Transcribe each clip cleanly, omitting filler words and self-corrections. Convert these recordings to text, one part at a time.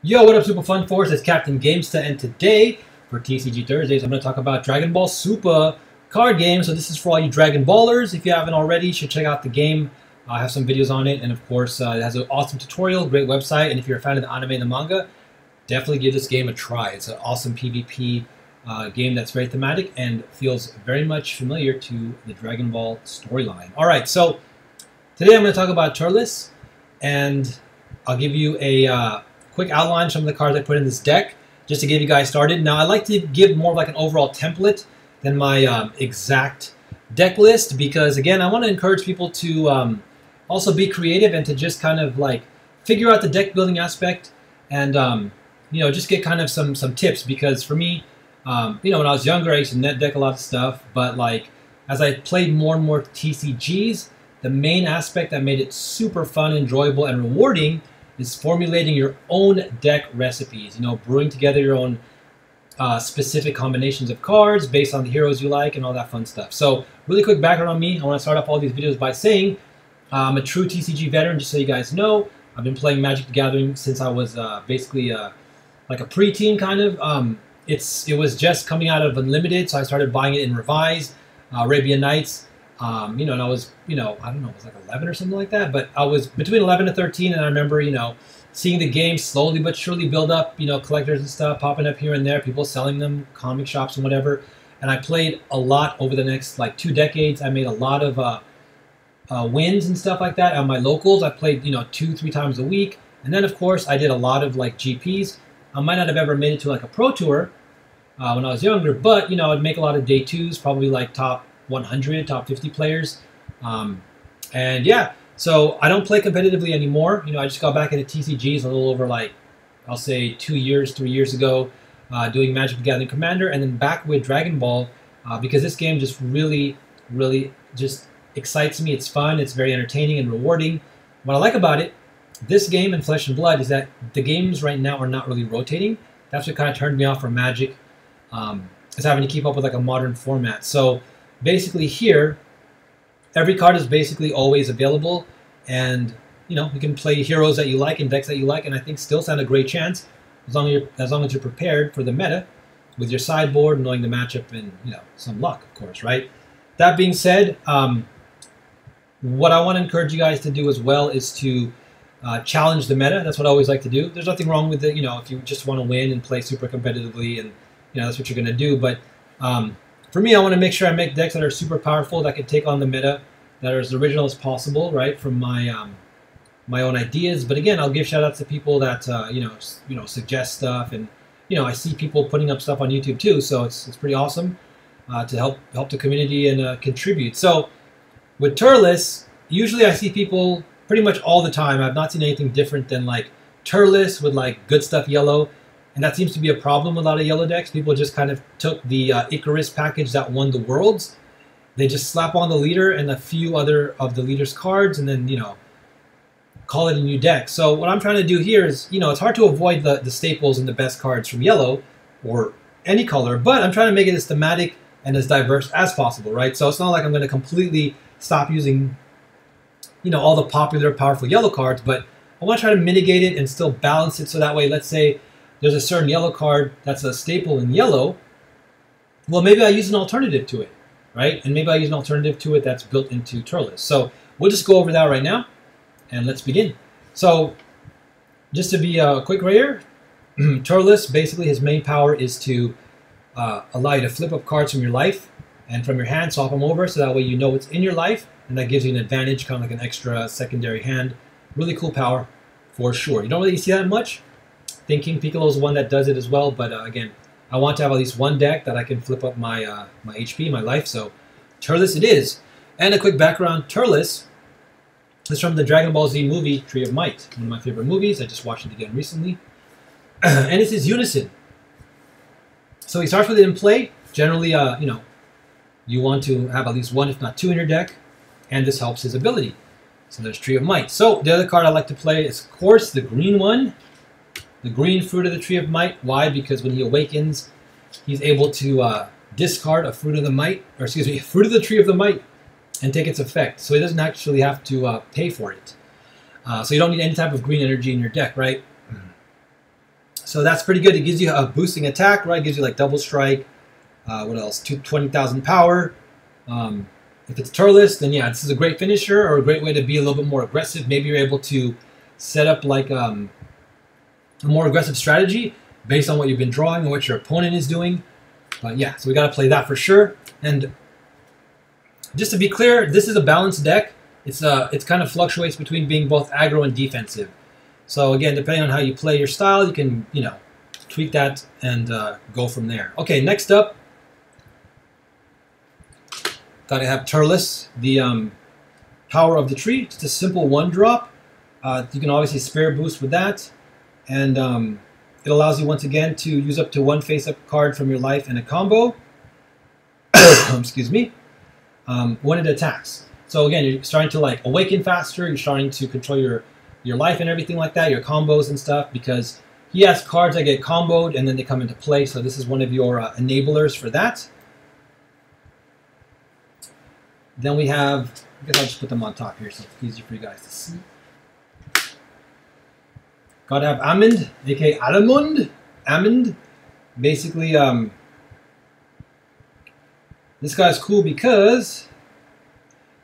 Yo, what up, Super Fun Force? It's Captain Gamesta, and today, for TCG Thursdays, I'm going to talk about Dragon Ball Super card game. So this is for all you Dragon Ballers. If you haven't already, you should check out the game. I have some videos on it, and of course, it has an awesome tutorial, great website, and if you're a fan of the anime and the manga, definitely give this game a try. It's an awesome PvP game that's very thematic and feels very much familiar to the Dragon Ball storyline. Alright, so today I'm going to talk about Turles, and I'll give you a quick outline of some of the cards I put in this deck, just to get you guys started. Now, I like to give more of like an overall template than my exact deck list, because again, I want to encourage people to also be creative and to just kind of like figure out the deck building aspect, and you know, just get kind of some tips. Because for me, you know, when I was younger, I used to net deck a lot of stuff, but like as I played more and more TCGs, the main aspect that made it super fun, enjoyable, and rewarding is formulating your own deck recipes. You know, brewing together your own specific combinations of cards based on the heroes you like and all that fun stuff. So, really quick background on me. I want to start off all these videos by saying I'm a true TCG veteran, just so you guys know. I've been playing Magic the Gathering since I was basically like a preteen kind of. It was just coming out of Unlimited, so I started buying it in Revised, Arabian Nights. You know, and I was, you know, I don't know, it was like 11 or something like that, but I was between 11 and 13, and I remember, you know, seeing the game slowly but surely build up, you know, collectors and stuff popping up here and there, people selling them, comic shops and whatever, and I played a lot over the next, like, 2 decades. I made a lot of wins and stuff like that on my locals. I played, you know, 2-3 times a week, and then, of course, I did a lot of, like, GPs. I might not have ever made it to, like, a Pro Tour when I was younger, but, you know, I'd make a lot of day 2s, probably, like, top 100, top 50 players. And yeah, so I don't play competitively anymore. You know, I just got back into TCGs a little over, like, I'll say 2 years, 3 years ago, doing Magic the Gathering Commander, and then back with Dragon Ball, because this game just really just excites me. It's fun, it's very entertaining and rewarding. What I like about it, this game and Flesh and Blood, is that the games right now are not really rotating. That's what kind of turned me off from Magic, is having to keep up with like a modern format. So basically here, every card is basically always available, and you know, you can play heroes that you like and decks that you like, and I think still stand a great chance as long as you're prepared for the meta with your sideboard, knowing the matchup, and you know, some luck, of course, right? That being said, what I want to encourage you guys to do as well is to challenge the meta. That's what I always like to do. There's nothing wrong with it, you know, if you just want to win and play super competitively, and you know, that's what you're going to do. But for me, I want to make sure I make decks that are super powerful, that can take on the meta, that are as original as possible, right, from my my own ideas. But again, I'll give shout-outs to people that you know, suggest stuff, and you know, I see people putting up stuff on YouTube too, so it's pretty awesome to help the community and contribute. So with Turles, usually I see people pretty much all the time. I've not seen anything different than like Turles with like good stuff yellow. And that seems to be a problem with a lot of yellow decks. People just kind of took the Icarus package that won the Worlds. They just slap on the leader and a few other of the leader's cards, and then, you know, call it a new deck. So what I'm trying to do here is, you know, it's hard to avoid the staples and the best cards from yellow or any color, but I'm trying to make it as thematic and as diverse as possible, right? So it's not like I'm going to completely stop using, you know, all the popular, powerful yellow cards, but I want to try to mitigate it and still balance it, so that way, let's say there's a certain yellow card that's a staple in yellow, well, maybe I use an alternative to it, right? And maybe I use an alternative to it that's built into Turles. So we'll just go over that right now, and let's begin. So just to be quick right here, Turles, basically his main power is to allow you to flip up cards from your life and from your hand, swap them over, so that way you know what's in your life, and that gives you an advantage, kind of like an extra secondary hand. Really cool power for sure. You don't really see that much. Thinking Piccolo's one that does it as well, but again, I want to have at least one deck that I can flip up my my HP, my life, so Turles it is. And a quick background, Turles is from the Dragon Ball Z movie, Tree of Might, one of my favorite movies. I just watched it again recently. And it's his Unison. So he starts with it in play. Generally, you know, you want to have at least one, if not two, in your deck, and this helps his ability. So there's Tree of Might. So the other card I like to play is, of course, the green one. The green Fruit of the Tree of Might. Why? Because when he awakens, he's able to discard a Fruit of the Might, or excuse me, Fruit of the Tree of the Might, and take its effect. So he doesn't actually have to pay for it. So you don't need any type of green energy in your deck, right? So that's pretty good. It gives you a boosting attack, right? It gives you like double strike. What else? 20,000 power. If it's Turles, then yeah, this is a great finisher or a great way to be a little bit more aggressive. Maybe you're able to set up like a more aggressive strategy based on what you've been drawing and what your opponent is doing. But yeah, so we got to play that for sure. And just to be clear, this is a balanced deck. It's kind of fluctuates between being both aggro and defensive. So again, depending on how you play your style, you can, you know, tweak that and go from there. Okay, next up, gotta have Turles, the Power of the Tree. Just a simple 1-drop. You can obviously spare boost with that, and it allows you once again to use up to 1 face-up card from your life in a combo. Excuse me. When it attacks. So again, you're starting to like awaken faster. You're starting to control your life and everything like that, your combos and stuff, because he has cards that get comboed and then they come into play. So this is one of your enablers for that. Then we have, I guess I'll just put them on top here so it's easier for you guys to see. Gotta have Amund, aka Alamund. Amund. Basically, this guy's cool because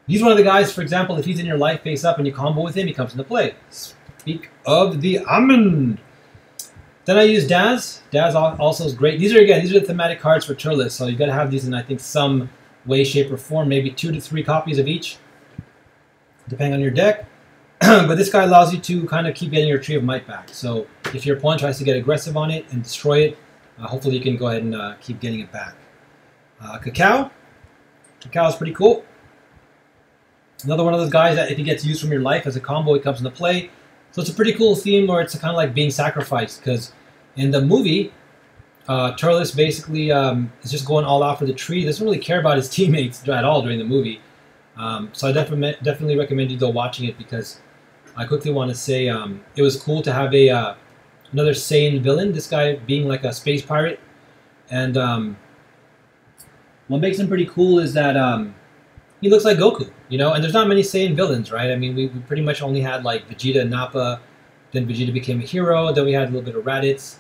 he's one of the guys, for example, if he's in your life face up and you combo with him, he comes into play. Speak of the Amund. Then I use Daz. Daz also is great. These are the thematic cards for Turles, so you gotta have these in, I think, some way, shape, or form. Maybe 2 to 3 copies of each, depending on your deck. But this guy allows you to kind of keep getting your Tree of Might back. So if your opponent tries to get aggressive on it and destroy it, hopefully you can go ahead and keep getting it back. Cacao. Cacao is pretty cool. Another one of those guys that if he gets used from your life as a combo, it comes into play. So it's a pretty cool theme where it's kind of like being sacrificed, because in the movie, Turles basically is just going all out for the tree. He doesn't really care about his teammates at all during the movie. So I definitely recommend you go watching it, because I quickly want to say it was cool to have another Saiyan villain, this guy being like a space pirate. And what makes him pretty cool is that he looks like Goku, you know, and there's not many Saiyan villains, right? I mean, we pretty much only had like Vegeta and Nappa, then Vegeta became a hero, then we had a little bit of Raditz.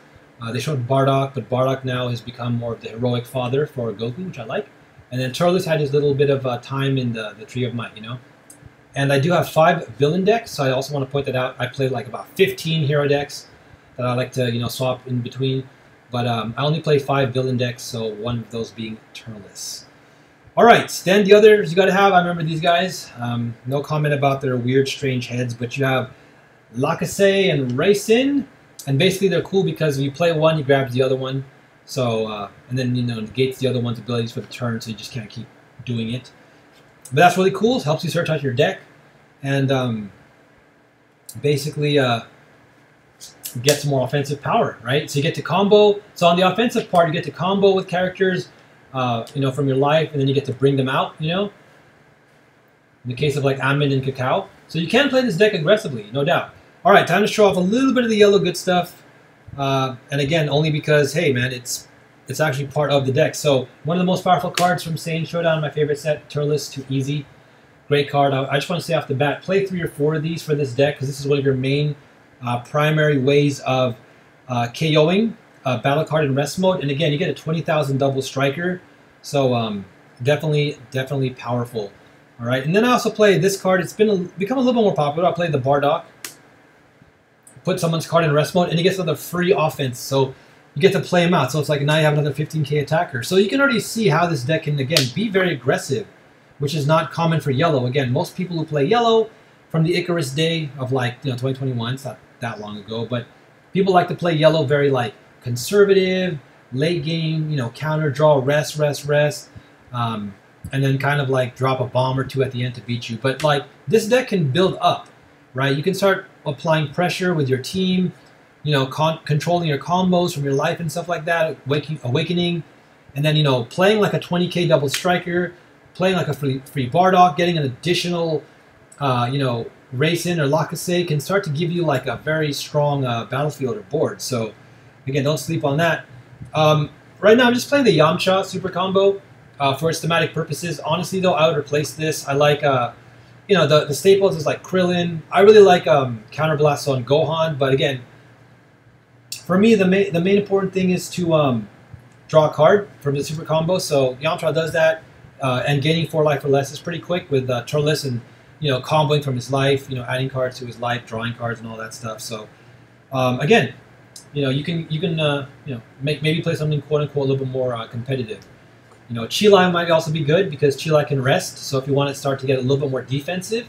They showed Bardock, but Bardock now has become more of the heroic father for Goku, which I like. And then Turles had his little bit of time in the Tree of Might, you know. And I do have 5 villain decks, so I also want to point that out. I play like about 15 hero decks that I like to, you know, swap in between. But I only play 5 villain decks, so one of those being Turles. All right, then the others you got to have, I remember these guys. No comment about their weird, strange heads, but you have Lacasse and Raisin. And basically they're cool because if you play one, you grab the other one. So, and then, you know, negates the other one's abilities for the turn, so you just can't keep doing it. But that's really cool. It helps you search out your deck. And basically get some more offensive power, right? So you get to combo. So on the offensive part, you get to combo with characters, you know, from your life, and then you get to bring them out, you know. In the case of like Amund and Cacao. So you can play this deck aggressively, no doubt. All right, time to show off a little bit of the yellow good stuff. And again, only because, hey, man, it's actually part of the deck. So one of the most powerful cards from Saiyan Showdown, my favorite set, Turles, too easy. Great card. I just want to say off the bat, play 3 or 4 of these for this deck, because this is one of your main primary ways of KOing battle card in rest mode. And again, you get a 20,000 double striker. So definitely powerful. All right, and then I also play this card. It's become a little bit more popular. I play the Bardock. Put someone's card in rest mode, and he gets another free offense. So you get to play him out. So it's like now you have another 15k attacker. So you can already see how this deck can, again, be very aggressive, which is not common for yellow. Again, most people who play yellow from the Icarus day of, like, you know, 2021, it's not that long ago, but people like to play yellow very like conservative, late game, you know, counter draw, rest, and then kind of like drop a bomb or 2 at the end to beat you. But like this deck can build up, right? You can start applying pressure with your team, you know, controlling your combos from your life and stuff like that, awakening, and then, you know, playing like a 20k double striker, playing like a free Bardock, getting an additional, you know, Raisin or Lacasse can start to give you like a very strong battlefield or board. So again, don't sleep on that. Right now I'm just playing the Yamcha super combo for its thematic purposes. Honestly though, I would replace this. I like you know, the staples is like Krillin. I really like Counterblast on Gohan, but again, for me, the main important thing is to draw a card from the super combo. So Yamcha does that, and gaining 4 life or less is pretty quick with Turles and comboing from his life, adding cards to his life, drawing cards, and all that stuff. So again, you can maybe play something quote unquote a little bit more competitive. Chilai might also be good because Chilai can rest. So if you want to start to get a little bit more defensive,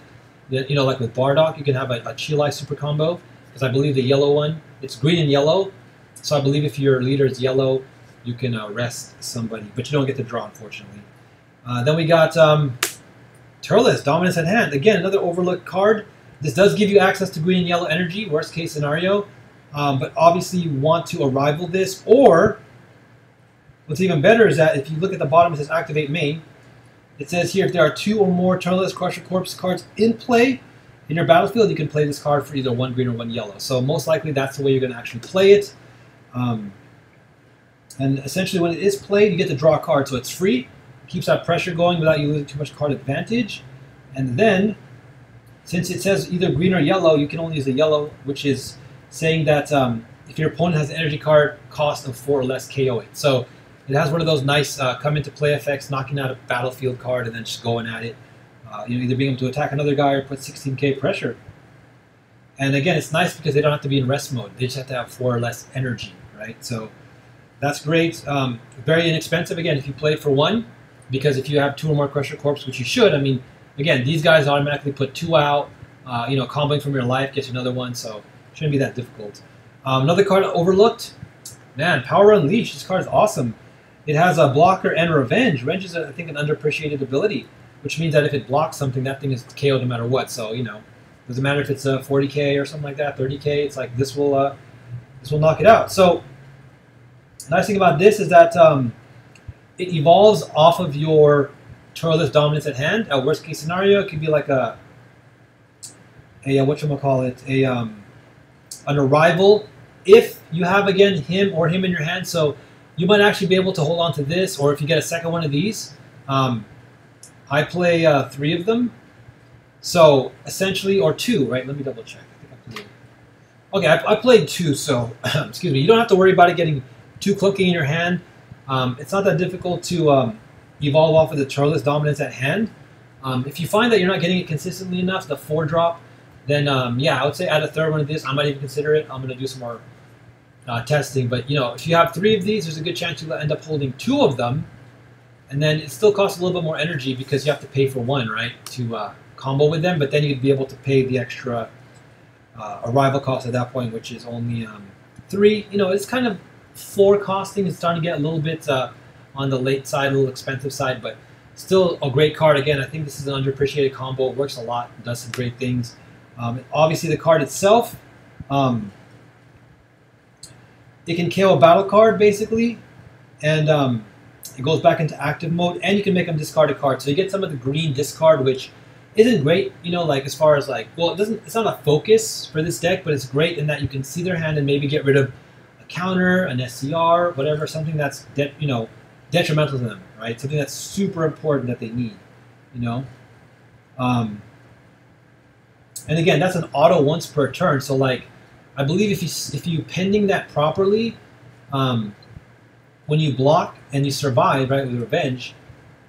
like with Bardock, you can have a Chilai super combo. Because I believe the yellow one, it's green and yellow. So I believe if your leader is yellow, you can rest somebody, but you don't get to draw, unfortunately. Then we got Turles, Dominance at Hand. Again, another overlooked card. This does give you access to green and yellow energy, worst case scenario. But obviously you want to arrival this, or what's even better is that if you look at the bottom, it says Activate Main. It says here if there are 2 or more Turles Crusher Corpse cards in play in your battlefield, you can play this card for either 1 green or 1 yellow. So most likely that's the way you're going to actually play it. And essentially when it is played, you get to draw a card. So it's free, keeps that pressure going without you losing too much card advantage. And then, since it says either green or yellow, you can only use the yellow, which is saying that if your opponent has an energy card cost of 4 or less, KO it. So it has one of those nice come into play effects, knocking out a battlefield card and then just going at it. Either being able to attack another guy or put 16k pressure. And again, it's nice because they don't have to be in rest mode. They just have to have 4 or less energy, right? So that's great. Very inexpensive, again, if you play it for 1, because if you have 2 or more Crusher Corpse, which you should, I mean, again, these guys automatically put 2 out. Comboing from your life gets another 1, so it shouldn't be that difficult. Another card overlooked. Man, Power Unleashed. This card is awesome. It has a blocker and revenge. Revenge is, I think, an underappreciated ability, which means that if it blocks something, that thing is KO'd no matter what. So, doesn't matter if it's 40k or something like that, 30k. It's like this will knock it out. So, the nice thing about this is that it evolves off of your Turles Dominance at Hand. A worst case scenario, it could be like an arrival if you have again him in your hand. So you might actually be able to hold on to this, or if you get a second one of these. I play 3 of them, so essentially, or 2, right? Let me double check. Okay, I played 2, so excuse me. You don't have to worry about it getting too clunky in your hand. It's not that difficult to evolve off of the Turles Dominance at Hand. If you find that you're not getting it consistently enough, the 4-drop, then yeah, I would say add a 3rd one of this. I might even consider it. I'm going to do some more testing, but if you have 3 of these, there's a good chance you'll end up holding 2 of them. And then it still costs a little bit more energy because you have to pay for 1, right, to combo with them. But then you'd be able to pay the extra arrival cost at that point, which is only 3. It's kind of 4 costing. It's starting to get a little bit on the late side, a little expensive side, but still a great card. Again, I think this is an underappreciated combo. It works a lot. It does some great things. Obviously, the card itself, it can KO a battle card, basically, and it goes back into active mode, and you can make them discard a card. So you get some of the green discard, which isn't great, like as far as well, it's not a focus for this deck, but it's great in that you can see their hand and maybe get rid of a counter, an SCR, whatever, something that's detrimental to them, right? Something that's super important that they need, And again, that's an auto once per turn. So I believe if you pending that properly, when you block and you survive, right, with revenge,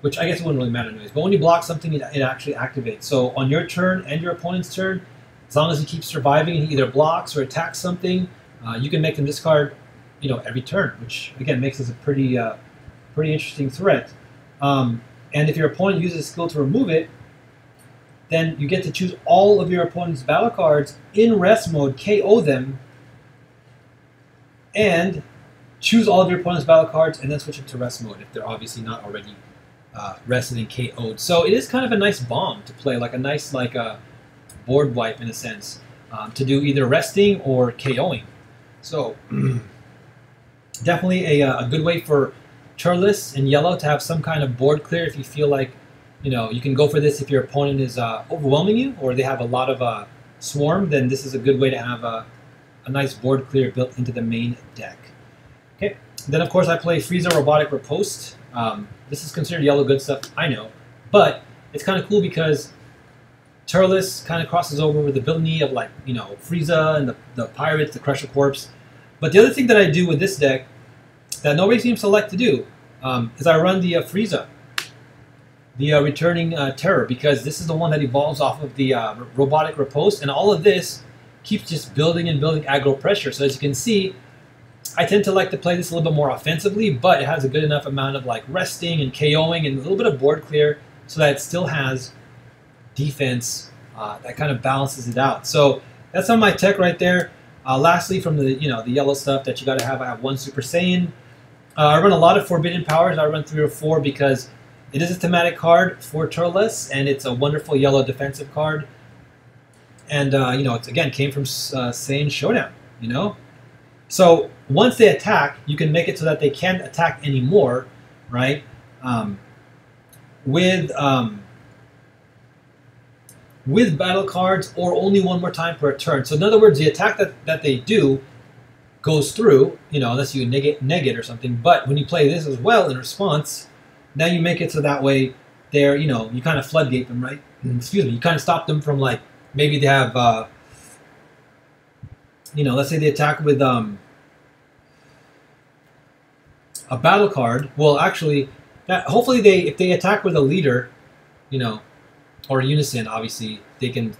which I guess it wouldn't really matter anyways, but when you block something, it actually activates. So on your turn and your opponent's turn, as long as he keeps surviving and he either blocks or attacks something, you can make them discard, every turn, which again makes this a pretty interesting threat. And if your opponent uses a skill to remove it, then you get to choose all of your opponent's battle cards in rest mode, KO them, and choose all of your opponent's battle cards, and then switch them to rest mode if they're obviously not already rested and KO'd. So it is kind of a nice bomb to play, like a nice board wipe in a sense, to do either resting or KOing. So definitely a good way for Turles in yellow to have some kind of board clear if you feel like you can go for this if your opponent is overwhelming you or they have a lot of swarm. Then this is a good way to have a nice board clear built into the main deck. Okay, then of course I play Frieza Robotic Riposte. This is considered yellow good stuff, I know, but it's kind of cool because Turles kind of crosses over with the ability of Frieza and the pirates, the Crusher Corpse. But the other thing that I do with this deck that nobody seems to like to do is I run the Frieza, the Returning Terror, because this is the one that evolves off of the Robotic Riposte, and all of this keeps just building and building aggro pressure. So as you can see, I tend to like to play this a little bit more offensively, but it has a good enough amount of like resting and KOing and a little bit of board clear so that it still has defense that kind of balances it out. So that's on my tech right there. Lastly, from the the yellow stuff that you got to have, I have one Super Saiyan. I run a lot of Forbidden Powers. I run 3 or 4 because it is a thematic card for Turles, and it's a wonderful yellow defensive card. And it's again came from Saiyan Showdown. So once they attack, you can make it so that they can't attack anymore, right? With battle cards, or only one more time per turn. So in other words, the attack that they do goes through, unless you negate or something. But when you play this as well in response, now you make it so that way they're, you kind of floodgate them, right? Excuse me, you kind of stop them from, like, maybe they have, let's say they attack with a battle card. Well, actually, hopefully if they attack with a leader, or unison, obviously they can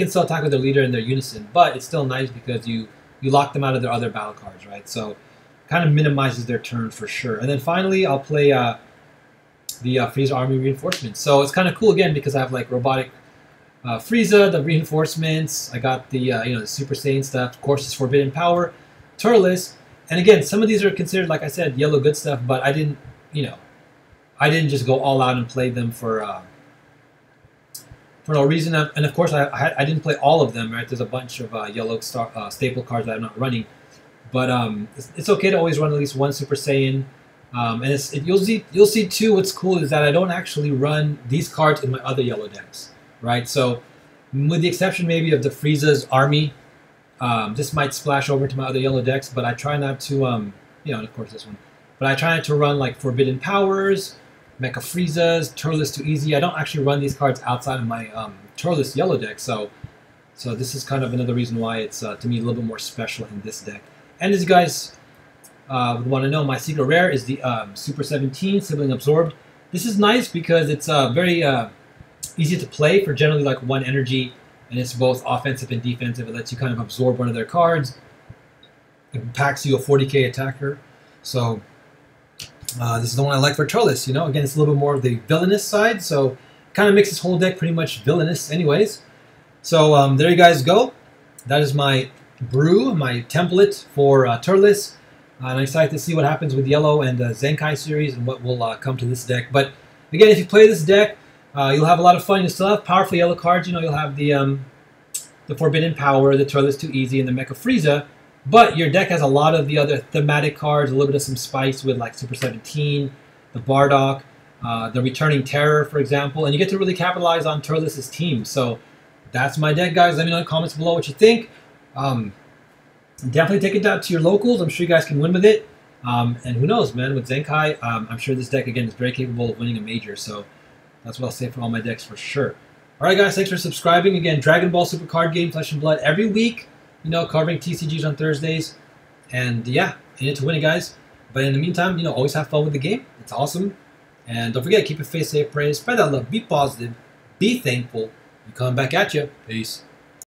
still attack with their leader and their unison, but it's still nice because you lock them out of their other battle cards, right? So kind of minimizes their turn for sure. And then finally, I'll play the Frieza Army Reinforcements. So it's kind of cool again because I have like Robotic Frieza, the reinforcements. I got the the Super Saiyan stuff. Of course, it's Forbidden Power, Turles, and again, some of these are considered, like I said, yellow good stuff. But I didn't just go all out and play them for no reason. And of course, I didn't play all of them, right? There's a bunch of yellow staple cards that I'm not running. But it's okay to always run at least one Super Saiyan. And you'll see too, what's cool is that I don't actually run these cards in my other yellow decks, right? So with the exception maybe of the Frieza's Army, this might splash over to my other yellow decks, but I try not to, and of course this one. But I try not to run like Forbidden Powers, Mecha Friezas, Turles Too Easy. I don't actually run these cards outside of my Turles yellow deck, so this is kind of another reason why it's, to me, a little bit more special in this deck. And as you guys would want to know, my secret rare is the Super 17 Sibling Absorbed. This is nice because it's very easy to play for generally like 1 energy, and it's both offensive and defensive. It lets you kind of absorb one of their cards. It packs you a 40k attacker. So this is the one I like for Turles. Again, it's a little bit more of the villainous side, so it kind of makes this whole deck pretty much villainous anyways. So there you guys go. That is my brew, my template for Turles. And I'm excited to see what happens with Yellow and Zenkai series and what will come to this deck. But again, if you play this deck, you'll have a lot of fun. You'll still have powerful yellow cards. You'll have the Forbidden Power, the Turles Too Easy, and the Mecha Frieza. But your deck has a lot of the other thematic cards, a little bit of some spice with like Super 17, the Bardock, the Returning Terror, for example. And you get to really capitalize on Turles' team. So that's my deck, guys. Let me know in the comments below what you think. Definitely take it down to your locals. I'm sure you guys can win with it. And who knows, man, with Zenkai, I'm sure this deck, again, is very capable of winning a major. So that's what I'll say for all my decks for sure. All right, guys, thanks for subscribing. Again, Dragon Ball Super Card Game, Flesh and Blood, every week. Covering TCGs on Thursdays. And yeah, in it to win it, guys. But in the meantime, always have fun with the game. It's awesome. And don't forget, keep your faith safe, pray, spread that love, be positive, be thankful. We come back at you. Peace.